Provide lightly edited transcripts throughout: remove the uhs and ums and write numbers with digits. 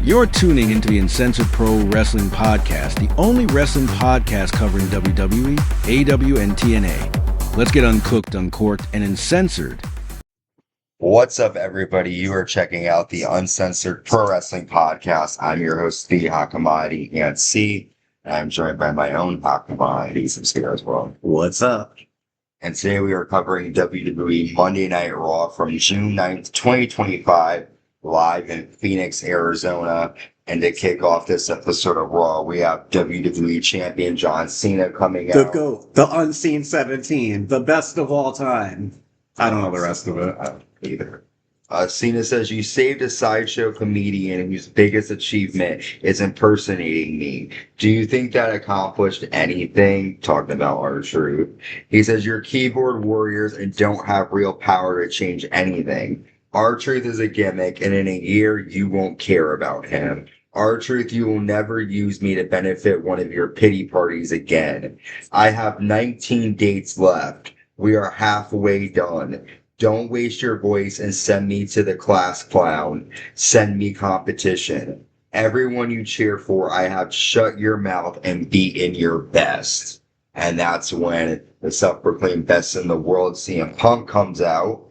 You're tuning into the Uncensored Pro Wrestling Podcast, the only wrestling podcast covering WWE, AEW, and TNA. Let's get uncooked, uncorked, and uncensored. What's up, everybody? You are checking out the Uncensored Pro Wrestling Podcast. I'm your host, the Hot Commodity, and I'm joined by my own Hot Commodity, here as well. What's up? And today we are covering WWE Monday Night Raw from June 9th, 2025, live in Phoenix, Arizona. And to kick off this episode of Raw, we have WWE Champion John Cena coming out. The Unseen 17, the best of all time. I don't know the rest of it. I don't either. Cena says, "You saved a sideshow comedian whose biggest achievement is impersonating me. Do you think that accomplished anything?" Talking about R-Truth. He says, "You're keyboard warriors and don't have real power to change anything. R-Truth is a gimmick, and in a year, you won't care about him. R-Truth, you will never use me to benefit one of your pity parties again. I have 19 dates left. We are halfway done. Don't waste your voice and send me to the class clown. Send me competition. Everyone you cheer for, I have shut your mouth and beaten your best." And that's when the self-proclaimed best in the world, CM Punk, comes out.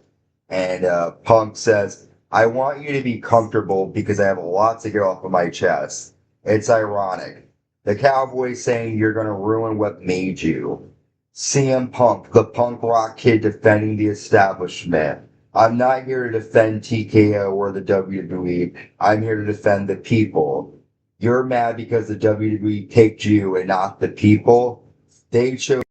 And Punk says, "I want you to be comfortable because I have a lot to get off of my chest. It's ironic. The Cowboys saying you're going to ruin what made you. CM Punk, the punk rock kid defending the establishment. I'm not here to defend TKO or the WWE. I'm here to defend the people. You're mad because the WWE picked you and not the people. They chose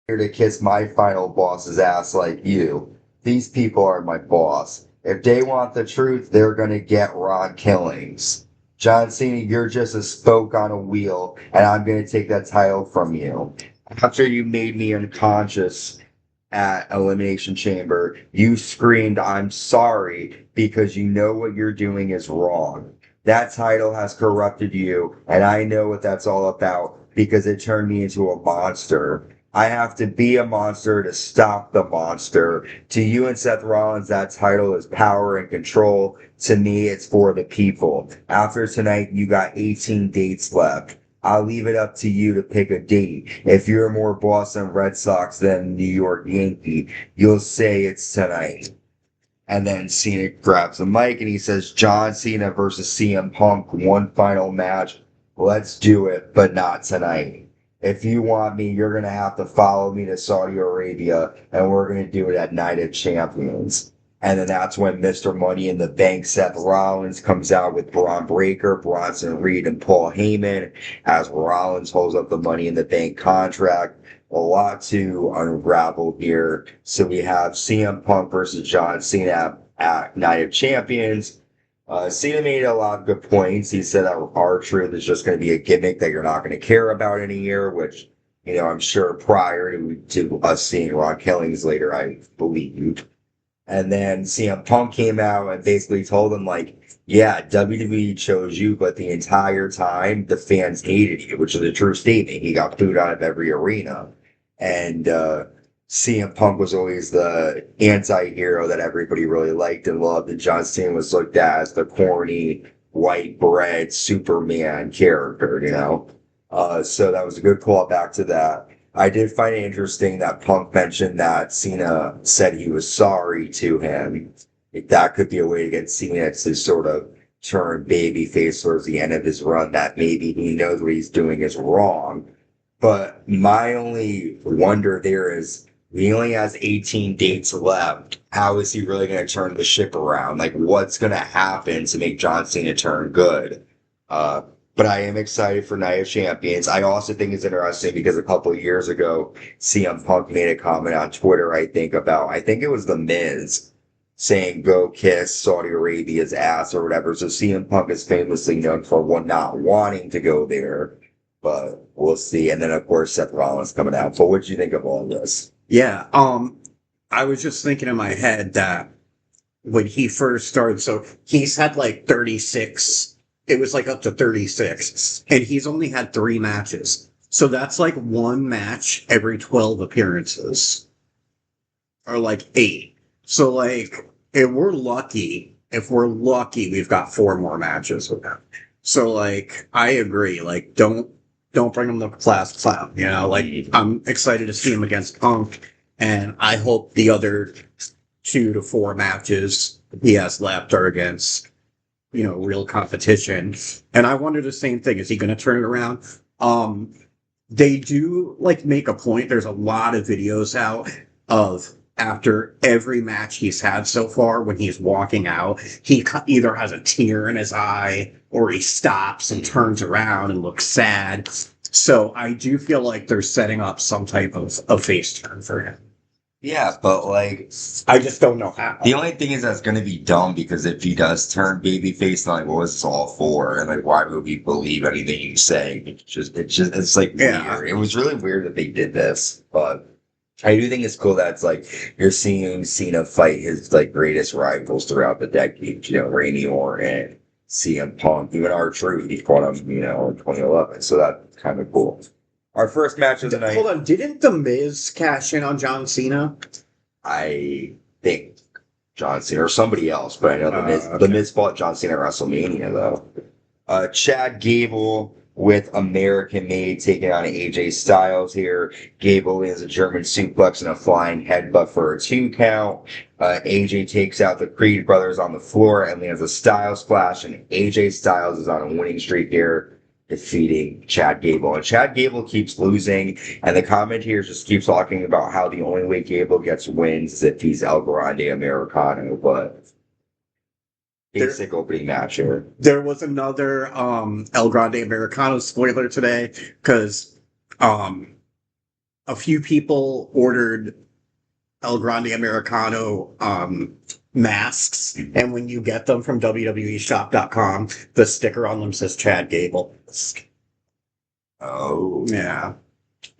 to kiss my final boss's ass like you. These people are my boss. If they want the truth, they're going to get Ron Killings. John Cena, you're just a spoke on a wheel, and I'm going to take that title from you. After you made me unconscious at Elimination Chamber, you screamed, 'I'm sorry,' because you know what you're doing is wrong. That title has corrupted you, and I know what that's all about because it turned me into a monster. I have to be a monster to stop the monster. To you and Seth Rollins, that title is power and control. To me, it's for the people. After tonight, you got 18 dates left. I'll leave it up to you to pick a date. If you're more Boston Red Sox than New York Yankee, you'll say it's tonight." And then Cena grabs the mic and he says, "John Cena versus CM Punk, one final match. Let's do it, but not tonight. If you want me, you're going to have to follow me to Saudi Arabia, and we're going to do it at Night of Champions." And then that's when Mr. Money in the Bank, Seth Rollins, comes out with Braun Breaker, Bronson Reed, and Paul Heyman, as Rollins holds up the Money in the Bank contract. A lot to unravel here. So we have CM Punk versus John Cena at Night of Champions. Cena made a lot of good points. He said that R-Truth is just going to be a gimmick that you're not going to care about in a year, which, you know, I'm sure prior to us seeing Ron Killings later, I believed. And then CM Punk came out and basically told him, like, yeah, WWE chose you, but the entire time the fans hated you, which is a true statement. He got booed out of every arena. And CM Punk was always the anti-hero that everybody really liked and loved, and John Cena was looked at as the corny, white bread Superman character, you know? So that was a good call back to that. I did find it interesting that Punk mentioned that Cena said he was sorry to him. That could be a way to get Cena to sort of turn babyface towards the end of his run, that maybe he knows what he's doing is wrong. But my only wonder there is, he only has 18 dates left. How is he really going to turn the ship around? Like, what's going to happen to make John Cena turn good? But I am excited for Night of Champions. I also think it's interesting because a couple of years ago, CM Punk made a comment on Twitter, I think it was The Miz, saying, "Go kiss Saudi Arabia's ass," or whatever. So CM Punk is famously known for not wanting to go there. But we'll see. And then, of course, Seth Rollins coming out. But what did you think of all this? Yeah, I was just thinking in my head that when he first started, so he's had like 36, it was like up to 36, and he's only had 3 matches. So that's like 1 match every 12 appearances. Or like 8. So like, if we're lucky, if we're lucky, we've got 4 more matches with him. So, like, I agree. Like, don't bring him the last clown. You know, like, I'm excited to see him against Punk, and I hope the other 2 to 4 matches he has left are against, you know, real competition. And I wonder the same thing. Is he going to turn it around? They do, like, make a point. There's a lot of videos out of after every match he's had so far, when he's walking out, he either has a tear in his eye or he stops and turns around and looks sad. So I do feel like they're setting up some type of a face turn for him. Yeah, but like, I just don't know how. the only thing is that's going to be dumb, because if he does turn babyface, like, what was this all for? And like, why would we believe anything he's saying? It's like weird. It was really weird that they did this, but I do think it's cool that it's like you're seeing Cena fight his like greatest rivals throughout the decade. You know, Randy Orton, CM Punk, even R-Truth. He fought him, you know, in 2011. So that's kind of cool. Our first match of the night. Hold on, didn't The Miz cash in on John Cena? I think John Cena or somebody else, but I know the Miz fought John Cena at WrestleMania though. Chad Gable with American Made taking on AJ Styles here. Gable lands a German suplex and a flying headbutt for a 2 count. AJ takes out the Creed brothers on the floor and lands a Styles splash, and AJ Styles is on a winning streak here, defeating Chad Gable. And Chad Gable keeps losing, and the commentators just keeps talking about how the only way Gable gets wins is if he's El Grande Americano, but basic opening match here. There was another El Grande Americano spoiler today, because a few people ordered El Grande Americano masks, and when you get them from WWEshop.com, the sticker on them says Chad Gable. Oh. Yeah.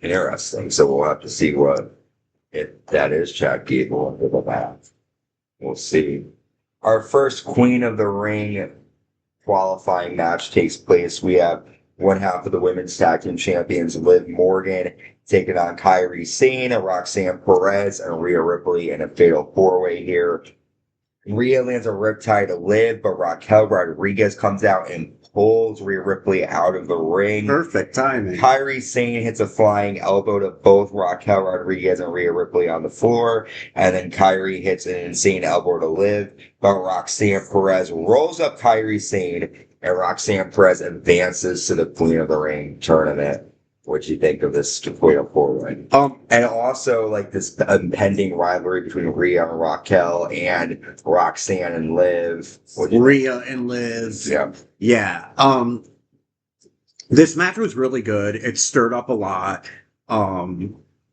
Interesting. So we'll have to see if that is Chad Gable under the map. We'll see. Our first Queen of the Ring qualifying match takes place. We have one half of the women's tag team champions, Liv Morgan, taking on Kairi Sane, Roxanne Perez, and Rhea Ripley in a fatal 4-way here. Rhea lands a riptide to Liv, but Raquel Rodriguez comes out and pulls Rhea Ripley out of the ring. Perfect timing. Kairi Sane hits a flying elbow to both Raquel Rodriguez and Rhea Ripley on the floor, and then Kairi hits an insane elbow to Liv, but Roxanne Perez rolls up Kairi Sane, and Roxanne Perez advances to the Queen of the Ring tournament. What you think of this fatal 4-way? And also, like, this impending rivalry between Rhea and Raquel and Roxanne and Liv. Rhea and Liv. Yeah. Yeah. This match was really good. It stirred up a lot.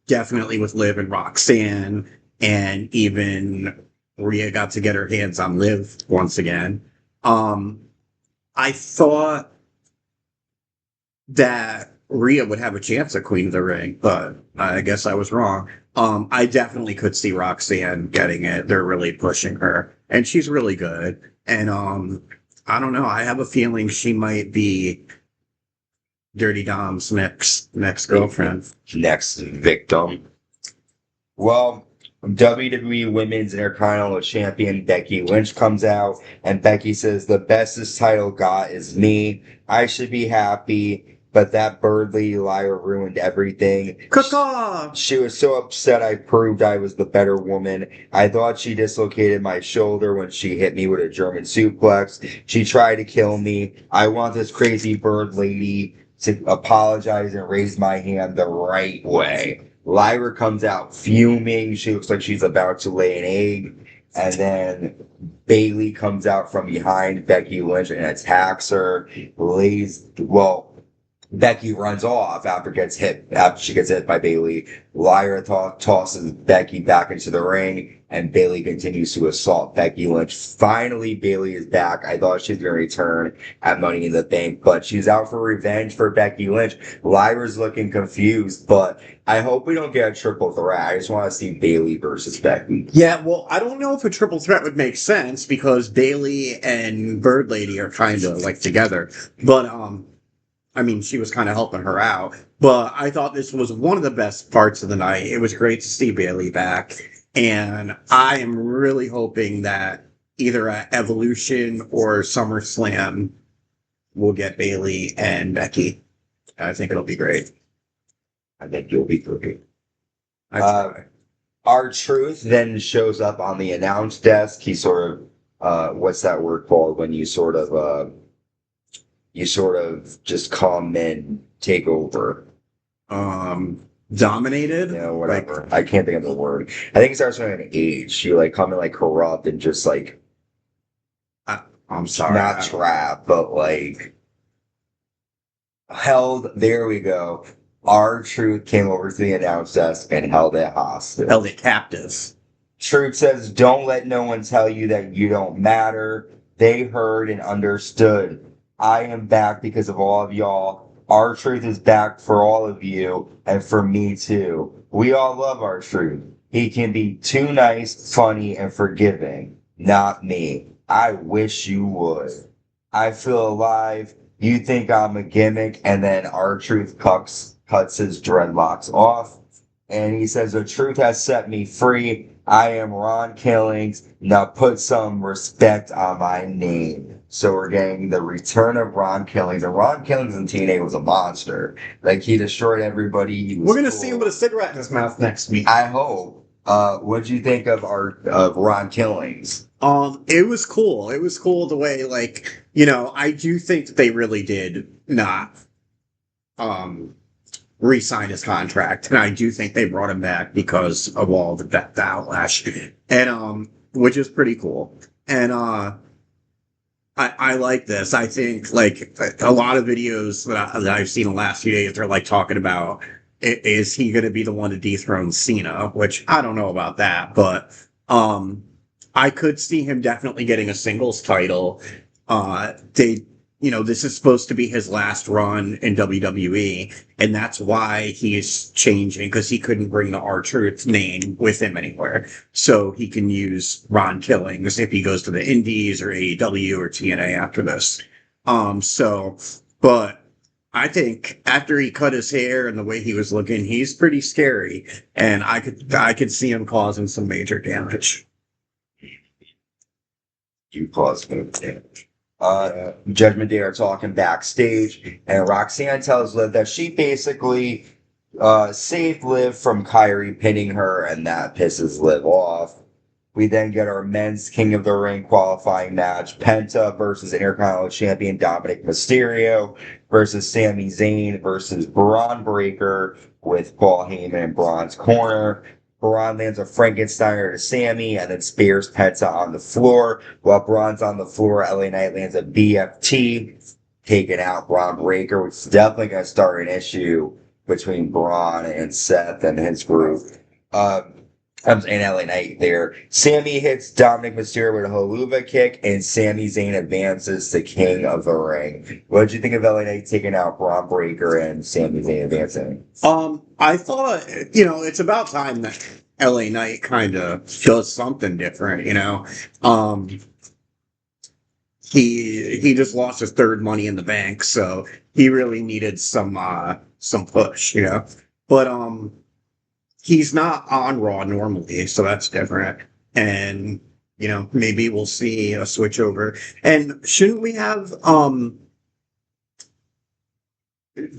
Definitely with Liv and Roxanne, and even Rhea got to get her hands on Liv once again. I thought that Rhea would have a chance at Queen of the Ring, but I guess I was wrong. I definitely could see Roxanne getting it. They're really pushing her, and she's really good. And I don't know. I have a feeling she might be Dirty Dom's next girlfriend, next victim. Well, WWE Women's Intercontinental Champion Becky Lynch comes out, and Becky says, "The best this title got is me. I should be happy. But that bird lady liar ruined everything. She was so upset I proved I was the better woman. I thought she dislocated my shoulder when she hit me with a German suplex. She tried to kill me. I want this crazy bird lady to apologize and raise my hand the right way." Lyra comes out fuming. She looks like she's about to lay an egg. And then Bayley comes out from behind Becky Lynch and attacks her. Becky runs off after she gets hit by Bayley. Lyra tosses Becky back into the ring, and Bayley continues to assault Becky Lynch. Finally, Bayley is back. I thought she was going to return at Money in the Bank, but she's out for revenge for Becky Lynch. Lyra's looking confused, but I hope we don't get a triple threat. I just want to see Bayley versus Becky. Yeah, well, I don't know if a triple threat would make sense, because Bayley and Bird Lady are kind of like together. But, I mean, she was kind of helping her out, but I thought this was one of the best parts of the night. It was great to see Bayley back, and I am really hoping that either at Evolution or SummerSlam, we'll get Bayley and Becky. I think it'll be great. I think you'll be great. I R-Truth then shows up on the announce desk. He sort of, what's that word called when you sort of just come in, take over. Dominated? You know, whatever. I can't think of the word. I think it starts with an H. You like come in like corrupt and just like, I'm sorry. not trap, but like held. There we go. R-Truth came over to the announce desk and held it hostage. Held it captive. Truth says, don't let no one tell you that you don't matter. They heard and understood. I am back because of all of y'all. R-Truth is back for all of you and for me too. We all love R-Truth. He can be too nice, funny, and forgiving. Not me. I wish you would. I feel alive. You think I'm a gimmick, and then R-Truth cuts his dreadlocks off. And he says, the truth has set me free. I am Ron Killings. Now put some respect on my name. So we're getting the return of Ron Killings. And Ron Killings in TNA was a monster. Like, he destroyed everybody. We're going to see him with a cigarette in his mouth next week. I hope. What'd you think of Ron Killings? It was cool. It was cool the way, like, you know, I do think that they really did not, re-sign his contract, and I do think they brought him back because of all the backlash, and which is pretty cool. And I like this. I think like a lot of videos that I've seen in the last few days, they're like talking about is he going to be the one to dethrone Cena? Which I don't know about that, but I could see him definitely getting a singles title. This is supposed to be his last run in WWE, and that's why he is changing, because he couldn't bring the R-Truth name with him anywhere. So he can use Ron Killings if he goes to the Indies or AEW or TNA after this. But I think after he cut his hair and the way he was looking, he's pretty scary, and I could see him causing some major damage. You caused no damage. Judgment Day are talking backstage, and Roxanne tells Liv that she basically saved Liv from Kyrie pinning her, and that pisses Liv off. We then get our men's King of the Ring qualifying match: Penta versus Intercontinental Champion Dominic Mysterio versus Sami Zayn versus Braun Breaker with Paul Heyman in Braun's corner. Braun lands a Frankensteiner to Sammy and then spears Penta on the floor. While Braun's on the floor, LA Knight lands a BFT, taking out Braun Breaker, which is definitely going to start an issue between Braun and Seth and his group. And LA Knight there. Sammy hits Dominic Mysterio with a haluva kick, and Sami Zayn advances to King of the Ring. What did you think of LA Knight taking out Braun Breaker and Sami Zayn advancing? I thought, it's about time that LA Knight kind of does something different, He just lost his third Money in the Bank, so he really needed some push, But, he's not on Raw normally, so that's different. And, maybe we'll see a switch over. And shouldn't we have, do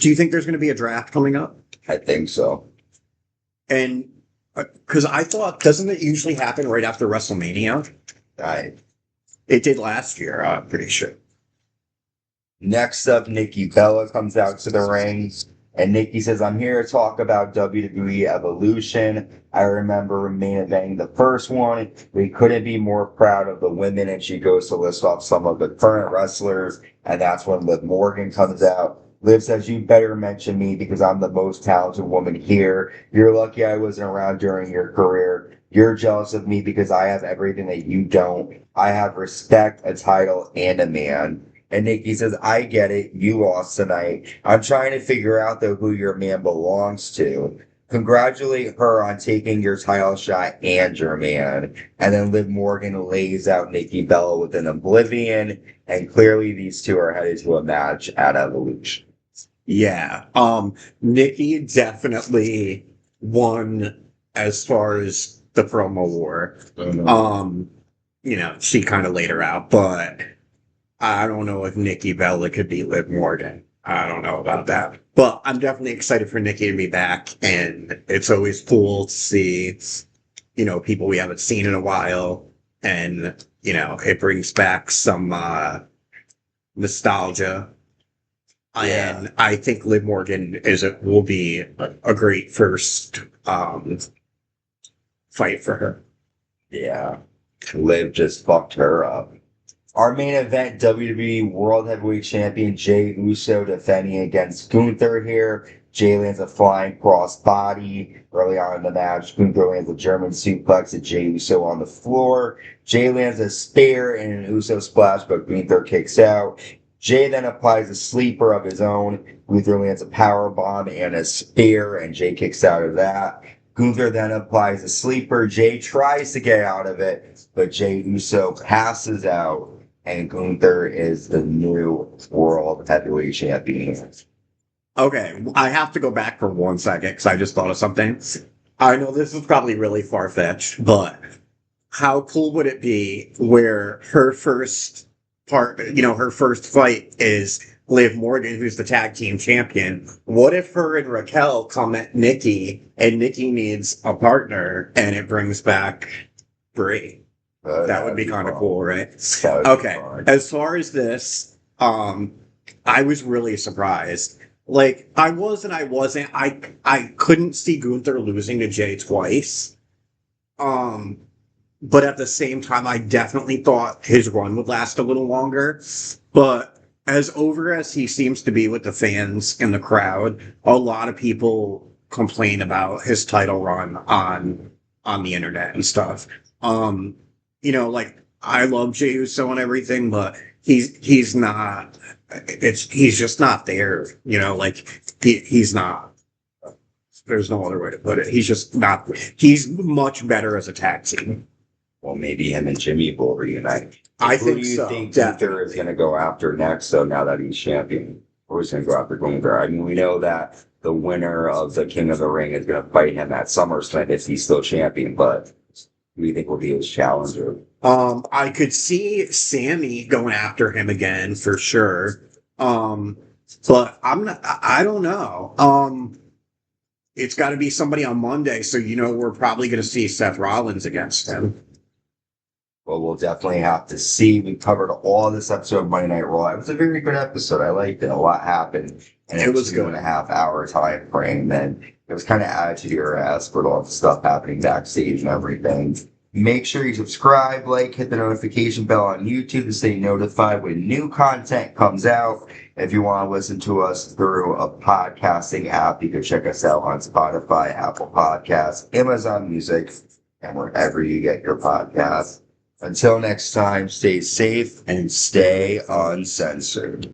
you think there's going to be a draft coming up? I think so. And, because I thought, doesn't it usually happen right after WrestleMania? It did last year, I'm pretty sure. Next up, Nikki Bella comes out to the ring. And Nikki says, I'm here to talk about WWE Evolution. I remember main eventing the first one. We couldn't be more proud of the women. And she goes to list off some of the current wrestlers. And that's when Liv Morgan comes out. Liv says, you better mention me because I'm the most talented woman here. You're lucky I wasn't around during your career. You're jealous of me because I have everything that you don't. I have respect, a title, and a man. And Nikki says, I get it. You lost tonight. I'm trying to figure out, though, who your man belongs to. Congratulate her on taking your title shot and your man. And then Liv Morgan lays out Nikki Bella with an oblivion. And clearly these two are headed to a match at Evolution. Yeah. Nikki definitely won as far as the promo war. Mm-hmm. she kind of laid her out, but I don't know if Nikki Bella could beat Liv Morgan. I don't know about that. But I'm definitely excited for Nikki to be back, and it's always cool to see, people we haven't seen in a while, and, it brings back some nostalgia. Yeah. And I think Liv Morgan will be a great first fight for her. Yeah. Liv just fucked her up. Our main event, WWE World Heavyweight Champion Jey Uso defending against Gunther here. Jey lands a flying cross body early on in the match. Gunther lands a German suplex at Jey Uso on the floor. Jey lands a spear and an Uso splash, but Gunther kicks out. Jey then applies a sleeper of his own. Gunther lands a power bomb and a spear, and Jey kicks out of that. Gunther then applies a sleeper. Jey tries to get out of it, but Jey Uso passes out, and Gunther is the new World Heavyweight Champion. Okay, I have to go back for 1 second because I just thought of something. I know this is probably really far-fetched, but how cool would it be where her first fight is Liv Morgan, who's the tag team champion? What if her and Raquel come at Nikki, and Nikki needs a partner, and it brings back Brie? That would be kind of cool, right? Okay, as far as this, I was really surprised. Like, I was and I wasn't. I couldn't see Gunther losing to Jey twice. But at the same time, I definitely thought his run would last a little longer. But as over as he seems to be with the fans and the crowd, a lot of people complain about his title run on the internet and stuff. Like, I love Jey Uso and everything, but he's not. He's just not there. He's not. There's no other way to put it. He's just not. He's much better as a tag team. Well, maybe him and Jimmy will reunite. I Who think do you so. think Definitely. Gunther is going to go after next, though, now that he's champion? Or is he going to go after Gunther? I mean, we know that the winner of the King of the Ring is going to fight him at SummerSlam if he's still champion, but who do you think will be his challenger? I could see Sammy going after him again for sure. But I don't know. It's got to be somebody on Monday, so we're probably going to see Seth Rollins against him. Well, we'll definitely have to see. We covered all this episode of Monday Night Raw. It was a very good episode. I liked it. A lot happened. And it was a 2.5 hour time frame. And it was kind of attitude your ass for all the stuff happening backstage and everything. Make sure you subscribe, like, hit the notification bell on YouTube to stay notified when new content comes out. If you want to listen to us through a podcasting app, you can check us out on Spotify, Apple Podcasts, Amazon Music, and wherever you get your podcasts. Until next time, stay safe and stay uncensored.